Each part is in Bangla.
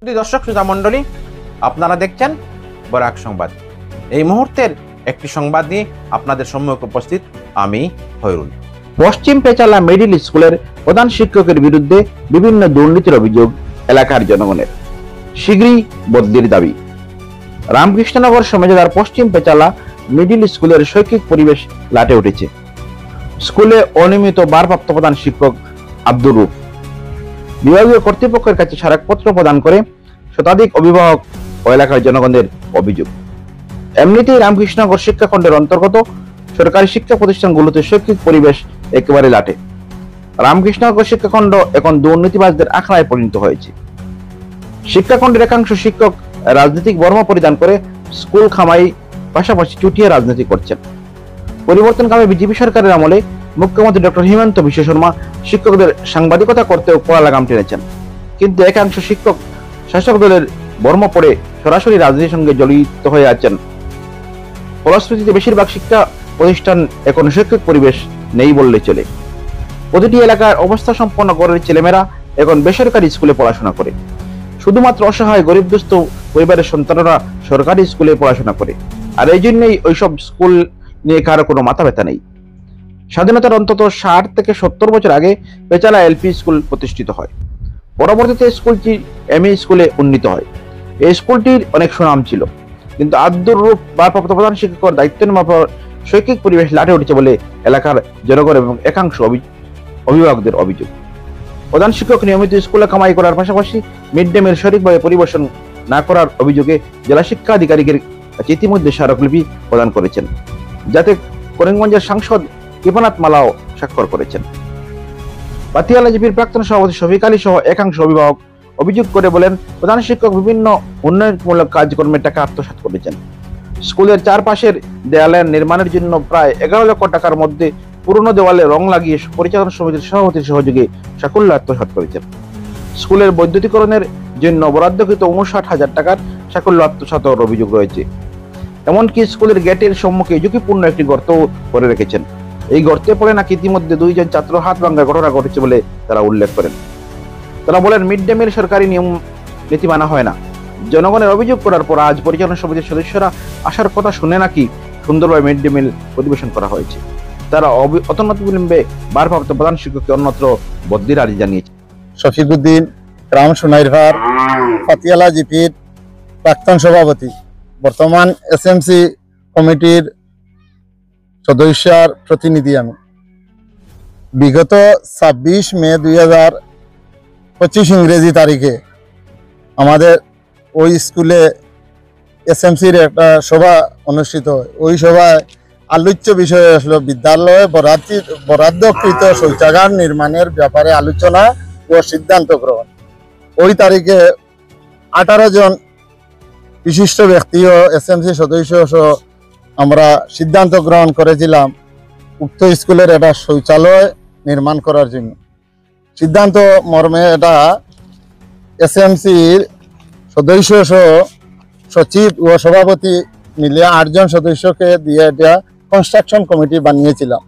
দর্শক শ্রোতা মণ্ডলী, আপনারা দেখছেন বরাক সংবাদ। এই মুহূর্তের একটি সংবাদ নিয়ে আপনাদের সম্মুখে উপস্থিত আমি খয়রুল। পশ্চিম পেচালা মিডিল স্কুলের প্রধান শিক্ষকের বিরুদ্ধে বিভিন্ন দুর্নীতির অভিযোগ এলাকার জনগণের, শীঘ্রই বদলির দাবি। রামকৃষ্ণনগর সমঝদার পশ্চিম পেচালা মিডিল স্কুলের শৈক্ষিক পরিবেশ লাটে উঠেছে। স্কুলে অনিয়মিত ভারপ্রাপ্ত প্রধান শিক্ষক আব্দুর রুফ বিভাগীয় কর্তৃপক্ষের কাছে স্মারকপত্র প্রদান করে শতাধিক অভিভাবক ও এলাকার জনগণের অভিযোগ। এমনিতেই রামকৃষ্ণনগর শিক্ষাখণ্ডের অন্তর্গত সরকারি শিক্ষা প্রতিষ্ঠানগুলোতে শৈক্ষিক পরিবেশ একেবারে লাটে। রামকৃষ্ণনগর শিক্ষাখণ্ড এখন দুর্নীতিবাজদের আখড়ায় পরিণত হয়েছে। শিক্ষাখণ্ডের একাংশ শিক্ষক রাজনৈতিক বর্ম পরিধান করে স্কুল খামাই পাশাপাশি চুটিয়ে রাজনীতি করছেন। পরিবর্তনকামী বিজেপি সরকারের আমলে মুখ্যমন্ত্রী ডক্টর হিমন্ত বিশ্ব শর্মা শিক্ষকদের সাংবাদিকতা করতেও কড়া লাগাম টেনেছেন, কিন্তু একাংশ শিক্ষক শাসক দলের বর্ম পড়ে সরাসরি রাজনীতির সঙ্গে জড়িত হয়ে আছেন। ফলশ্রুতিতে বেশিরভাগ শিক্ষা প্রতিষ্ঠান এখন শৈক্ষিক পরিবেশ নেই বললে চলে। প্রতিটি এলাকার অবস্থা সম্পন্ন ঘরের ছেলেমেয়েরা এখন বেসরকারি স্কুলে পড়াশোনা করে। শুধুমাত্র অসহায় গরিব দুস্থ পরিবারের সন্তানরা সরকারি স্কুলে পড়াশোনা করে, আর এই জন্যই ওইসব স্কুল নিয়ে কারো কোনো মাথা ব্যথা নেই। স্বাধীনতার অন্তত 60 থেকে 70 বছর আগে পেচালা এলপি স্কুল প্রতিষ্ঠিত হয়। পরবর্তীতে স্কুলটি এমই স্কুলে উন্নীত হয়। এই স্কুলটির অনেক সুনাম ছিল, কিন্তু আব্দুর রুফ ভারপ্রাপ্ত প্রধান শিক্ষকের দায়িত্ব নেওয়ার পর শৈক্ষিক পরিবেশ লাটে উঠেছে বলে এলাকার জনগণ এবং একাংশ অভিভাবকদের অভিযোগ। প্রধান শিক্ষক নিয়মিত স্কুলে কামাই করার পাশাপাশি মিড ডে মিল সঠিকভাবে পরিবেশন না করার অভিযোগে জেলা শিক্ষা আধিকারিকের কাছে ইতিমধ্যে স্মারকলিপি প্রদান করেছেন, যাতে করিমগঞ্জের সাংসদ কৃপানাথ মালাও স্বাক্ষর করেছেন। পাতিয়ালা জিপির প্রাক্তন সভাপতি শফিক আলী সহ একাংশ অভিভাবক অভিযোগ করে বলেন, প্রধান শিক্ষক বিভিন্ন উন্নয়নমূলক কার্যক্রমের টাকা আত্মসাৎ করেছেন। স্কুলের চারপাশের দেয়ালের নির্মাণের জন্য প্রায় 11 লক্ষ টাকার মধ্যে পুরনো দেওয়ালে রং লাগিয়ে পরিচালনা সমিতির সভাপতির সহযোগে সাকুল্য আত্মসাৎ করেছেন। স্কুলের বৈদ্যুতিকরণের জন্য বরাদ্দকৃত 59,000 টাকার সাকুল্য আত্মসাতের অভিযোগ রয়েছে। এমনকি স্কুলের গেটের সম্মুখে ঝুঁকিপূর্ণ একটি গর্ত করে রেখেছেন। এই গর্তে পড়ে নাকি ইতিমধ্যে 2 জন ছাত্র হাত ভাঙার ঘটনা ঘটেছে বলে তারা উল্লেখ করেন। তারা বলেন, মিড ডে মিল সরকারি নিয়ম নীতি মানা হয় না। জনগণের অভিযোগ করার পর আজ পরিচালনা সমিতির সদস্যরা আসার কথা শুনে নাকি সুন্দরভাবে মিড ডে মিল পরিবেশন করা হয়েছে। তারা অতনবিলম্বে ভারপ্রাপ্ত প্রধান শিক্ষককে অন্যত্র বদলির আর্জি জানিয়েছে। শফিকুদ্দিন রাম সোনাইরভার পাতিয়ালা জিপির প্রাক্তন সভাপতি, বর্তমান এসএমসি কমিটির সদস্যর প্রতিনিধি আমি। বিগত 26 মে 2025 ইংরেজি তারিখে আমাদের ওই স্কুলে এসএমসির একটা সভা অনুষ্ঠিত হয়। ওই সভায় আলোচ্য বিষয় আসলো বিদ্যালয়ে বরাদ্দকৃত শৌচাগার নির্মাণের ব্যাপারে আলোচনা ও সিদ্ধান্ত গ্রহণ। ওই তারিখে 18 জন বিশিষ্ট ব্যক্তি ও এসএমসি সদস্য সহ আমরা সিদ্ধান্ত গ্রহণ করেছিলাম উক্ত স্কুলের একটা শৌচালয় নির্মাণ করার জন্য। সিদ্ধান্ত মর্মে এটা এসএমসির সদস্য সহ সচিব ও সভাপতি মিলে 8 জন সদস্যকে দিয়ে এটা কনস্ট্রাকশন কমিটি বানিয়েছিলাম।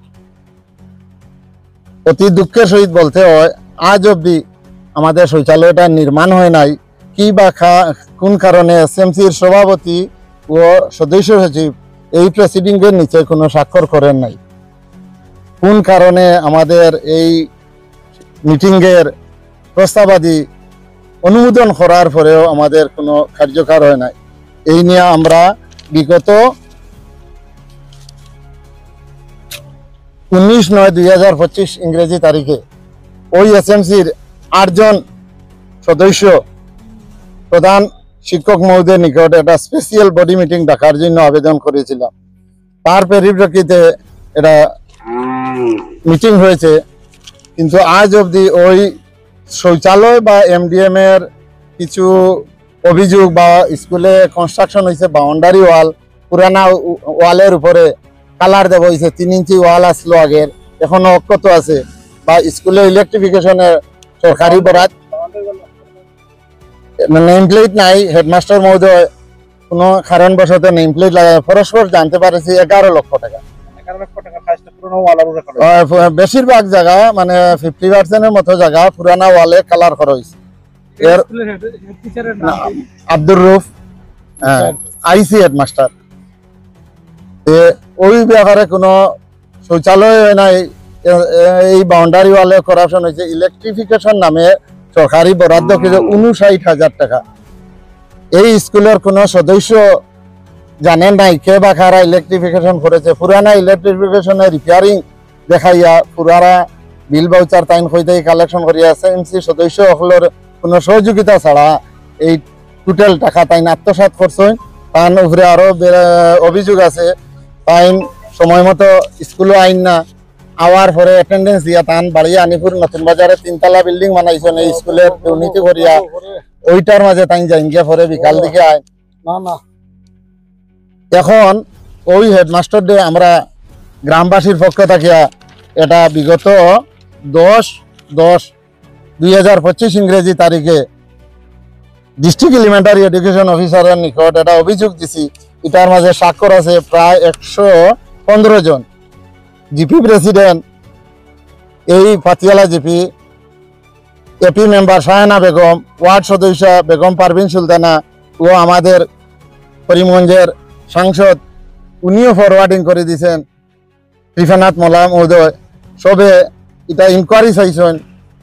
অতি দুঃখের সহিত বলতে হয়, আজ অবধি আমাদের শৌচালয়টা নির্মাণ হয় নাই। কি বা কোন কারণে এসএমসির সভাপতি ও সদস্য সচিব এই প্রসিডিংয়ের নিচে কোনো স্বাক্ষর করেন নাই। কোন কারণে আমাদের এই মিটিংয়ের প্রস্তাবাদি অনুমোদন করার পরেও আমাদের কোনো কার্যকর হয় নাই। এই নিয়ে আমরা বিগত 19/9/2025 ইংরেজি তারিখে ওই এসএমসির 8 জন সদস্য প্রধান শিক্ষক মহোদয়ের নিকট একটা স্পেশাল বডি মিটিং ডাকার জন্য আবেদন করেছিলাম। তার পরিপ্রেক্ষিতে এটা মিটিং হয়েছে, কিন্তু আজ অবধি ওই শৌচালয় বা এমডিএম এর কিছু অভিযোগ বা স্কুলে কনস্ট্রাকশন হয়েছে বাউন্ডারি ওয়াল, পুরানা ওয়ালের উপরে কালার দেওয়া হয়েছে। 3 ইঞ্চি ওয়াল আসলো আগের, এখনো অক্ষত আছে। বা স্কুলে ইলেকট্রিফিকেশনের সরকারি বরাত নেম প্লেট নাই। হেডমাস্টার মহোদয় কোনো কারণবশত নেম প্লেট লাগায় পরস্পর জানতে পারেছি 11 লক্ষ টাকা। বেশিরভাগ জায়গা মানে 50% মতো জায়গা পুরানা ওয়ালে কালার করা হয়েছে। এর স্কুলের হেড টিচারের নাম কি? আব্দুর রুফ আইসি হেডমাস্টার। ওই ব্যাপারে কোনো শৌচালয় নাই, এই বাউন্ডারি ওয়ালে করাপশন হয়েছে। ইলেকট্রিফিকেশন নামে সরকারি বরাদ্দ কিছু 59,000 টাকা। এই স্কুলের কোনো সদস্য জানেন নাই কে বা কারা ইলেকট্রিফিকেশন করেছে। পুরানা ইলেকট্রিফিকেশনের রিপেয়ারিং দেখাইয়া পুরানা বিল বাউচার টাইম হইতে কালেকশন করিয়া এসএমসি সদস্য সকলের কোনো সহযোগিতা ছাড়া এই টোটাল টাকা তাই আত্মসাৎ করছেন। তার উপরে আরো অভিযোগ আছে, তাই সময় মতো স্কুলও আইন না আওয়ার পরে অ্যাটেন্ডেন্স দিয়া তান বাড়িয়া আনিপুর নতুন বাজারে 3তলা বিল্ডিং বানাইছেন এই স্কুলের দুর্নীতি করিয়া। ওইটার মাঝে তাই যাই গিয়া পরে বিকাল দিকে আয় না এখন ওই হেডমাস্টার ডে আমরা গ্রামবাসীর পক্ষ থাকিয়া এটা বিগত 10/10/2025 ইংরেজি তারিখে ডিস্ট্রিক্ট এলিমেন্টারি এডুকেশন অফিসারের নিকট এটা অভিযোগ দিছি। এটার মাঝে স্বাক্ষর আছে প্রায় 115 জন। জিপি প্রেসিডেন্ট এই Patiala GP, AP member Shahana Begum, ward সদস্য বেগম পারভিন সুলতানা ও আমাদের করিমগঞ্জের সাংসদ উনিও ফরওয়ার্ডিং করে দিয়েছেন ত্রিফানাথ মোল্লা মহোদয়। সবে এটা ইনকোয়ারি চাইছেন,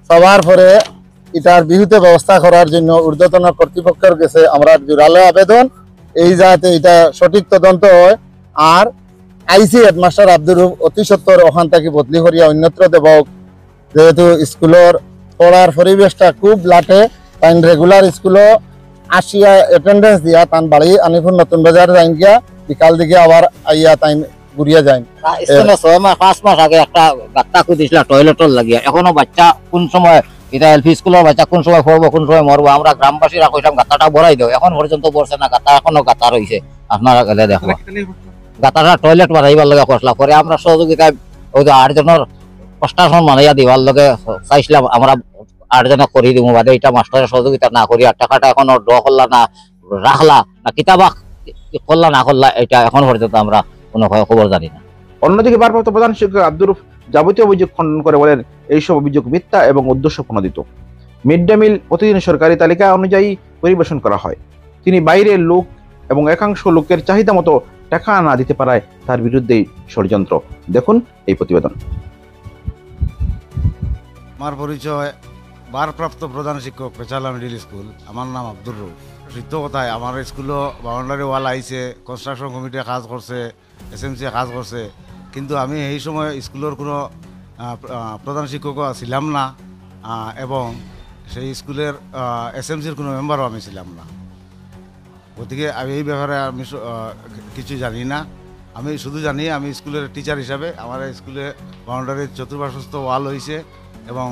সবার পরে এটার বিহিত ব্যবস্থা করার জন্য ঊর্ধ্বতন কর্তৃপক্ষের কাছে আমরা জোরালো আবেদন এই যাতে এটা সঠিক তদন্ত হয়। আর আইসি হেডমাস্টার আব্দুর রুফ অতি সত্তর ওখান থেকে বদলি করিয়া অন্যত্র দেব, যেহেতু স্কুলের পড়ার পরিবেশটা খুব লাটে। তাই রেগুলার স্কুলও আসিয়া অ্যাটেন্ডেন্স দিয়া তান বাড়ি আনিপুর নতুন বাজার যাই গিয়া বিকাল দিকে আবার আইয়া তাই ঘুরিয়া যায়। স্কুলে 6 মাস আগে একটা গাত্তা খুঁজছিল টয়লেটর লাগিয়া। এখনো বাচ্চা কোন সময় এটা এলপি স্কুলের বাচ্চা কোন সময় পড়বো কোন সময় মরবো, আমরা গ্রামবাসীরা কইলাম গাত্তাটা ভরাই দাও। এখন পর্যন্ত বলছে না, গাত্তা এখনো গাত্তা রয়েছে। আপনারা গেলে দেখো গাত্তাটা টয়লেট বানাইবার লগে কষলা পরে আমরা সহযোগিতায় ওই 8 জনের প্রশাসন মানাইয়া দিবার লগে চাইছিলাম আমরা 8 জনে করে দিব বাদে এটা মাস্টারের সহযোগিতা না করি আর টাকাটা এখনো ড করলা না রাখলা না কিতাবা করলা না করলা এটা এখন পর্যন্ত আমরা কোনো খবর জানি না। অন্যদিকে ভারপ্রাপ্ত প্রধান শিক্ষক আব্দুর রুফ যাবতীয় অভিযোগ খণ্ডন করে বলেন এইসব অভিযোগ মিথ্যা এবং উদ্দেশ্যপ্রণোদিত। মিড ডে মিল প্রতিদিন সরকারি তালিকা অনুযায়ী পরিবেশন করা হয়। তিনি বাইরের লোক এবং একাংশ লোকের চাহিদা মতো টাকা না দিতে পারায় তার বিরুদ্ধেই ষড়যন্ত্র। দেখুন এই প্রতিবেদন। আমার পরিচয় ভারপ্রাপ্ত প্রধান শিক্ষক পেচালা মিডিল স্কুল। আমার নাম আব্দুর রুফ। সত্য কথায় আমার স্কুলও বাউন্ডারি ওয়াল আইছে, কনস্ট্রাকশন কমিটি কাজ করছে, এসএমসি কাজ করছে, কিন্তু আমি এই সময় স্কুলের কোনো প্রধান শিক্ষকও ছিলাম না এবং সেই স্কুলের এসএমসির কোনো মেম্বারও আমি ছিলাম না। গতিকে আমি এই ব্যাপারে আমি কিছু জানি না। আমি শুধু জানি আমি স্কুলের টিচার হিসাবে আমার স্কুলে বাউন্ডারির চতুর্পার্শ্বস্থ ওয়াল হয়েছে এবং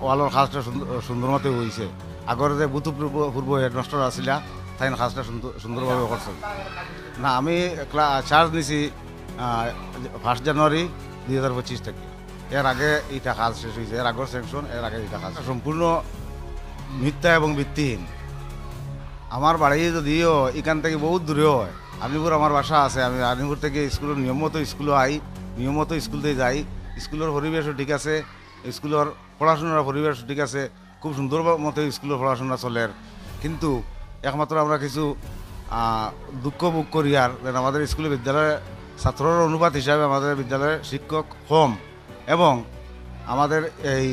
ওয়ালের কাজটা সুন্দর মতো হয়েছে। আগর যে ভূতপূর্ব হেডমাস্টার আসিলা তাই কাজটা সুন্দরভাবে করছেন না। আমি চার্জ নিছি 1 জানুয়ারি 2025 থেকে। এর আগে এইটা কাজ শেষ হয়েছে, এর আগের স্যাংশন, এর আগে এইটা কাজ সম্পূর্ণ মিথ্যা এবং ভিত্তিহীন। আমার বাড়ি যদিও এখান থেকে বহুত দূরে হয়, আলিপুর আমার বাসা আছে, আমি আলিপুর থেকে স্কুলের নিয়মিত স্কুলে আই, নিয়মিত স্কুলতে যাই। স্কুলের পরিবেশও ঠিক আছে, স্কুলের পড়াশোনার পরিবেশ ঠিক আছে, খুব সুন্দর মতো স্কুলের পড়াশোনা চলে। কিন্তু একমাত্র আমরা কিছু দুঃখ ভোগ করি আর আমাদের স্কুলে বিদ্যালয়ে ছাত্রের অনুপাত হিসাবে আমাদের বিদ্যালয়ে শিক্ষক কম এবং আমাদের এই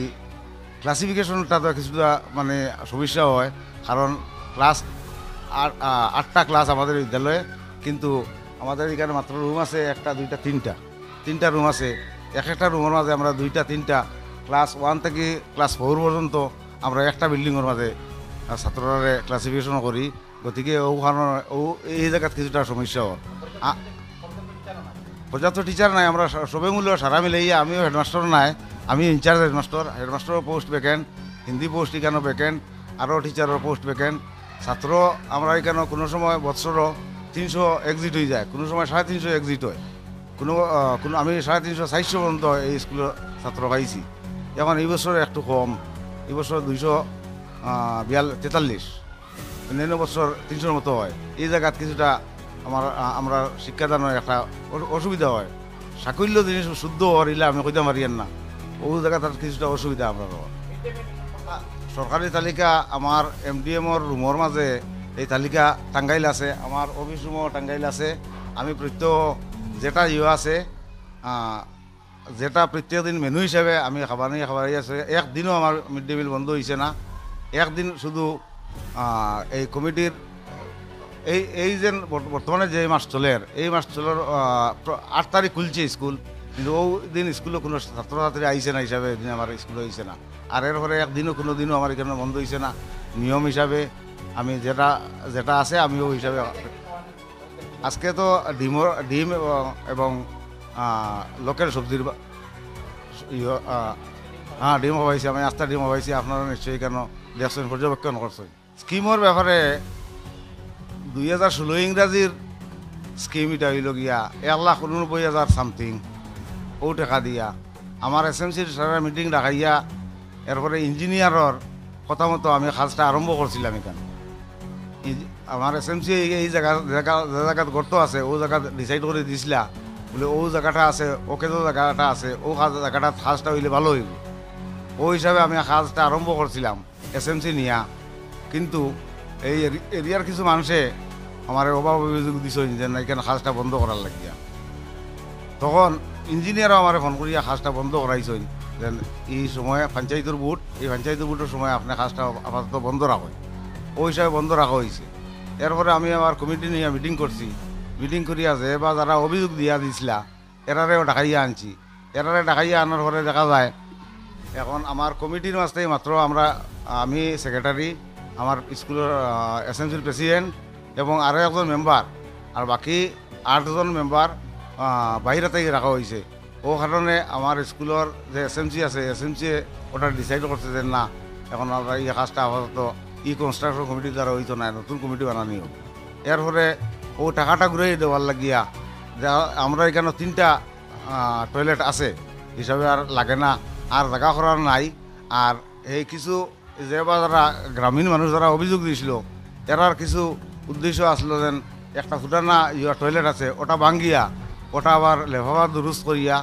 ক্লাসিফিকেশনটা তো কিছুটা মানে সমস্যা হয়, কারণ ক্লাস 8টা ক্লাস আমাদের বিদ্যালয়ে, কিন্তু আমাদের এখানে মাত্র রুম আছে 1টা 2টা 3টা রুম আছে। একটা রুমের মাঝে আমরা 2টা 3টা ক্লাস 1 থেকে ক্লাস 4 পর্যন্ত আমরা একটা বিল্ডিংয়ের মাঝে ছাত্ররা ক্লাসিফিকেশন করি। গতিকে এই জায়গাত কিছুটা সমস্যা হয়। পর্যাপ্ত টিচার নাই, আমরা সবে মূল্য সারা মিলেই, আমিও হেডমাস্টার নাই, আমি ইনচার্জ হেডমাস্টারের পোস্ট ভ্যাকেন্ট, হিন্দি পোস্ট এখানেও ভ্যাকেন্ট, আরও টিচারের পোস্ট ভ্যাকেন্ট। ছাত্র আমরা এখানে কোনো সময় বৎসরও 300 এক্সিট হয়ে যায়, কোনো সময় 350 এক্সিট হয়, কোনো আমি 350 400 পর্যন্ত এই স্কুলের ছাত্র পাইছি। এখন এই বছর একটু কম, এই বছর 243, অন্যান্য বছর 300-র মতো হয়। এই জায়গাত কিছুটা আমরা শিক্ষাদানের একটা অসুবিধা হয়। সাকল্য জিনিস শুদ্ধ হওয়ার ইলে আমি কইতে পারি না, ও জায়গা তার কিছুটা অসুবিধা আমরা সরকারি তালিকা আমার এমডিএমর রুমর মাঝে এই তালিকা টাঙ্গাইল আছে, আমার অফিস রুমও টাঙ্গাইল আছে। আমি প্রত্যেক যেটা আছে যেটা প্রত্যেক দিন মেনু হিসাবে আমি খাবারই আছে। একদিনও আমার মিড ডে মিল বন্ধ হয়েছে না। একদিন শুধু এই কমিটির এই যে বর্তমানে যে মাস চলের এই মাস চলের 8 তারিখ খুলছে স্কুল, কিন্তু ও দিন স্কুলে কোনো ছাত্রছাত্রী আইসে না হিসাবে এদিন আমার স্কুলে হয়েছে না। আর এরপরে একদিনও কোনো দিনও আমার এখানে বন্ধ হয়েছে না। নিয়ম হিসাবে আমি যেটা আছে আমি ওই হিসাবে আজকে তো ডিম এবং লোকের সবজির হ্যাঁ ডিম হবাইছি, আমি 8টা ডিম হবাইছি। আপনারা নিশ্চয়ই কেন দেখছেন, পর্যবেক্ষণ করছেন। স্কিমের ব্যাপারে 2016 ইংরাজির স্কিম এটা হইল গিয়া 1,89,000 সামথিং ও টাকা দিয়া আমার এসএমসির সারা মিটিং ডাকাইয়া এরপরে ইঞ্জিনিয়ারর কথা মতো আমি কাজটা আরম্ভ করছিলাম। এখানে আমার এসএমসি এই জায়গাত গর্ত আছে ও জায়গা ডিসাইড করে দিছিলা বলে ও জায়গাটা আছে, ওকে যে জায়গাটা আছে ও জায়গাটা কাজটা হইলে ভালো হইব। ওই হিসাবে আমি কাজটা আরম্ভ করছিলাম এসএমসি নিয়া। কিন্তু এই এরিয়ার কিছু মানুষে আমার অভাব অভিযোগ দিছেন যে না এখানে কাজটা বন্ধ করার লাগিয়া। তখন ইঞ্জিনিয়ারও আমার ফোন করিয়া কাজটা বন্ধ করাইছেন যে এই সময়ে পঞ্চায়েতের ভোট, এই পঞ্চায়েতের ভোটের সময় আপনার কাজটা আপাতত বন্ধ রাখা হয়। ওই হিসাবে বন্ধ রাখা হয়েছে। এরপরে আমি আমার কমিটি নিয়ে মিটিং করছি। মিটিং করিয়া যে বা যারা অভিযোগ দিয়া দিছিলা এরারেও ডাকাইয়া আনছি। এরারে ডাকাইয়া আনার পরে দেখা যায় এখন আমার কমিটির মাঝতেই মাত্র আমি সেক্রেটারি, আমার স্কুলের এসএমসির প্রেসিডেন্ট এবং আরও একজন মেম্বার, আর বাকি 8 জন মেম্বার বাহিরাতেই রাখা হয়েছে। ও কারণে আমার স্কুলের যে এসএমসি আছে এসএমসি ওটা ডিসাইড করছে যে না এখন আমরা এই কাজটা আপাতত কনস্ট্রাকশন কমিটির দ্বারা হইতো না, নতুন কমিটি বানানি হোক। এরপরে ও টাকাটা ঘুরে দেওয়ার লাগিয়া যা আমরা এখানে 3টা টয়লেট আছে হিসাবে আর লাগে না, আর জায়গা করার নাই। আর এই কিছু যে বা যারা গ্রামীণ মানুষ যারা অভিযোগ দিয়েছিল এরার কিছু উদ্দেশ্য আসলো যেন একটা ফুটানা টয়লেট আছে ওটা ভাঙ্গিয়া ওটা আবার লেফাফা দুরুস্ত করিয়া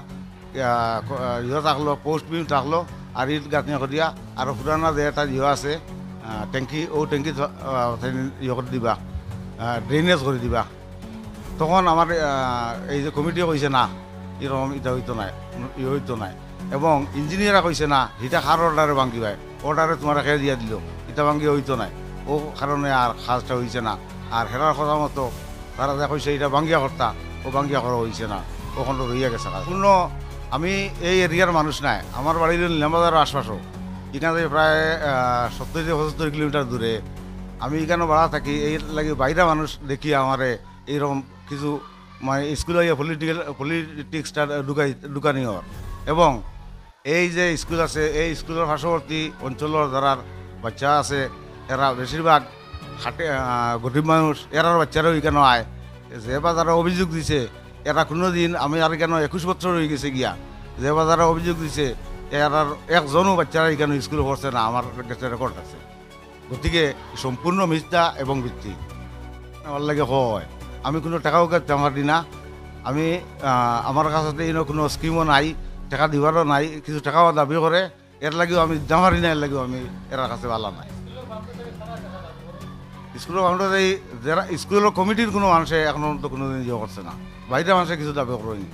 থাকলো, পোস্ট বিম থাকলো আর ইট গাঁথনি করিয়া আর ফুটানা যে একটা আছে ট্যাঙ্কি ও ট্যাঙ্কি করে দিবা, ড্রেনেজ করে দিবা। তখন আমার এই যে কমিটি কইছে না এরকম এটা হইতো নাই এবং ইঞ্জিনিয়ারা কইছে না হিটা খার অর্ডারে ভাঙ্গিবাই, অর্ডারে তোমার খেয়ে দিয়া দিল, এটা ভাঙ্গি হইতো নাই। ও কারণে আর কাজটা হয়েছে না। আর হেরার কথা মতো তারা যা কইছে এটা ভাঙ্গিয়া কর্তা ও ভাঙ্গিয়া করা হয়েছে না, ওখানে রইয়া গেছে কাজ। পূর্ণ আমি এই এরিয়ার মানুষ নাই, আমার বাড়ি নিলামবাজারের আশপাশও, এখান থেকে প্রায় 70-75 কিলোমিটার দূরে। আমি এখানে ভাড়া থাকি, এই লাগে বাইরে মানুষ দেখি আমারে এইরকম কিছু মানে স্কুলে পলিটিক্সটা ঢুকানি হওয়ার। এবং এই যে স্কুল আছে এই স্কুলের পার্শ্ববর্তী অঞ্চলের যারা বাচ্চা আছে এরা বেশিরভাগ গরিব মানুষ, এরার বাচ্চারাও এখানে আয়। যে বা যারা অভিযোগ দিছে এরা কোনো দিন আমি আর কেন 21 বছর হয়ে গেছে গিয়া, যে বা যারা অভিযোগ দিছে এরার একজনও বাচ্চারা এখানে স্কুলে পড়ছে না, আমার কাছে রেকর্ড আছে। গতিকে সম্পূর্ণ মিথ্যা এবং ভিত্তি আমার লাগে হয়। আমি কোনো টাকাও জমা দিই না, আমি আমার কাছে কোনো স্কিমও নাই, টাকা দিবারও নাই, কিছু টাকাও দাবি করে এর লাগেও আমি জামারি না, এর লাগেও আমি এর কাছে ভালো নাই। স্কুলের ফাউন্ডার যারা স্কুলের কমিটির কোনো মানুষে এখনো তো কোনো দিন ইয়ে করছে না, বাইরের মানুষে কিছু দাবি করেনি।